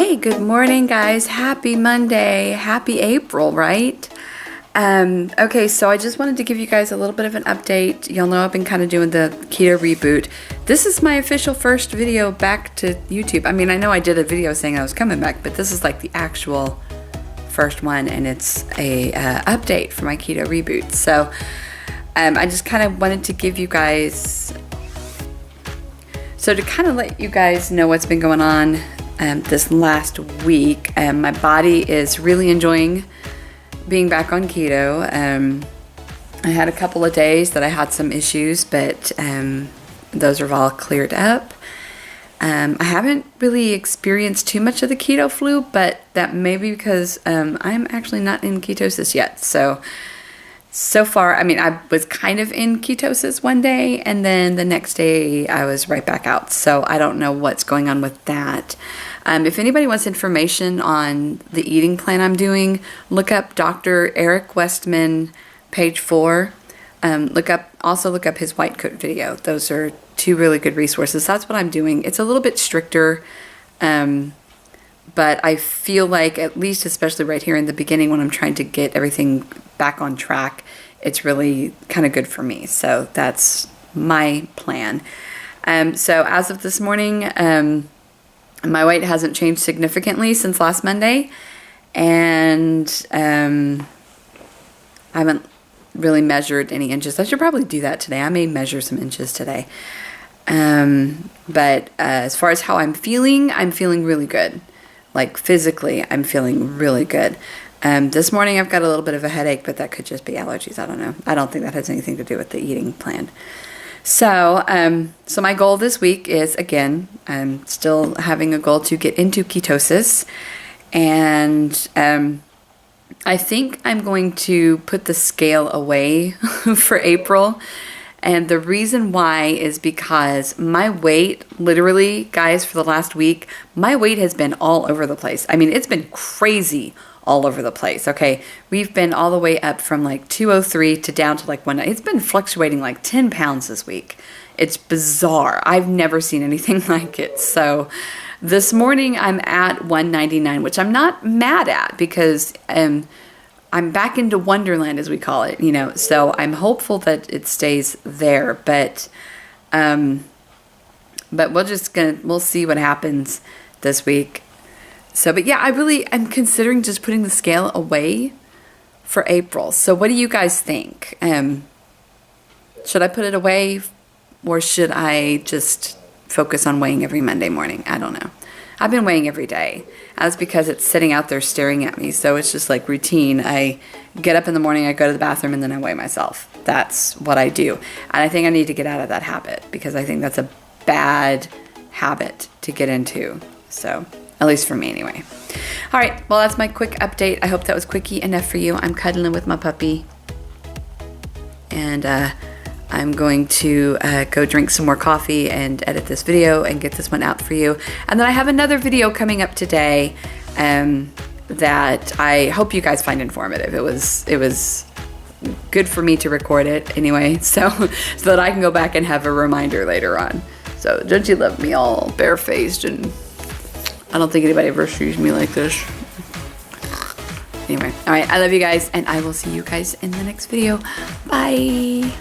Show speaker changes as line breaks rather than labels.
Hey, good morning, guys. Happy Monday. Happy April, right? Okay, so I just wanted to give you guys a little bit of an update. Y'all know I've been kind of doing the Keto Reboot. This is my official first video back to YouTube. I mean, I know I did a video saying I was coming back, but this is like the actual first one, and it's a update for my Keto Reboot. So I just kind of wanted to give you guys, to kind of let you guys know what's been going on this last week. My body is really enjoying being back on keto. I had a couple of days that I had some issues, but those are all cleared up. I haven't really experienced too much of the keto flu, but that may be because I'm actually not in ketosis yet. So far, I mean, I was kind of in ketosis one day, and then the next day I was right back out. So I don't know what's going on with that. If anybody wants information on the eating plan I'm doing, look up Dr. Eric Westman, page 4. Look up his white coat video. Those are two really good resources. That's what I'm doing. It's a little bit stricter, but I feel like, at least especially right here in the beginning when I'm trying to get everything back on track, it's really kind of good for me. So that's my plan. So as of this morning, my weight hasn't changed significantly since last Monday, and I haven't really measured any inches. I should probably do that today. I may measure some inches today. But as far as how I'm feeling really good. Like physically, I'm feeling really good. This morning I've got a little bit of a headache, but that could just be allergies. I don't know. I don't think that has anything to do with the eating plan. So my goal this week is, again, I'm still having a goal to get into ketosis, and I think I'm going to put the scale away for April. And the reason why is because my weight, literally, guys, for the last week, my weight has been all over the place. I mean, it's been crazy all over the place, okay? We've been all the way up from like 203 to down to like 1. It's been fluctuating like 10 pounds this week. It's bizarre. I've never seen anything like it. So this morning I'm at 199, which I'm not mad at, because I'm back into Wonderland, as we call it, you know, so I'm hopeful that it stays there, but we'll see what happens this week. So, but yeah, I'm considering just putting the scale away for April. So what do you guys think? Should I put it away, or should I just focus on weighing every Monday morning? I don't know. I've been weighing every day. That's because it's sitting out there staring at me. So it's just like routine. I get up in the morning, I go to the bathroom, and then I weigh myself. That's what I do. And I think I need to get out of that habit, because I think that's a bad habit to get into. So, at least for me anyway. All right, well, that's my quick update. I hope that was quickie enough for you. I'm cuddling with my puppy. And I'm going to go drink some more coffee and edit this video and get this one out for you. And then I have another video coming up today that I hope you guys find informative. It was good for me to record it anyway, so that I can go back and have a reminder later on. So don't you love me all barefaced, and I don't think anybody ever sees me like this. Anyway, all right, I love you guys, and I will see you guys in the next video. Bye.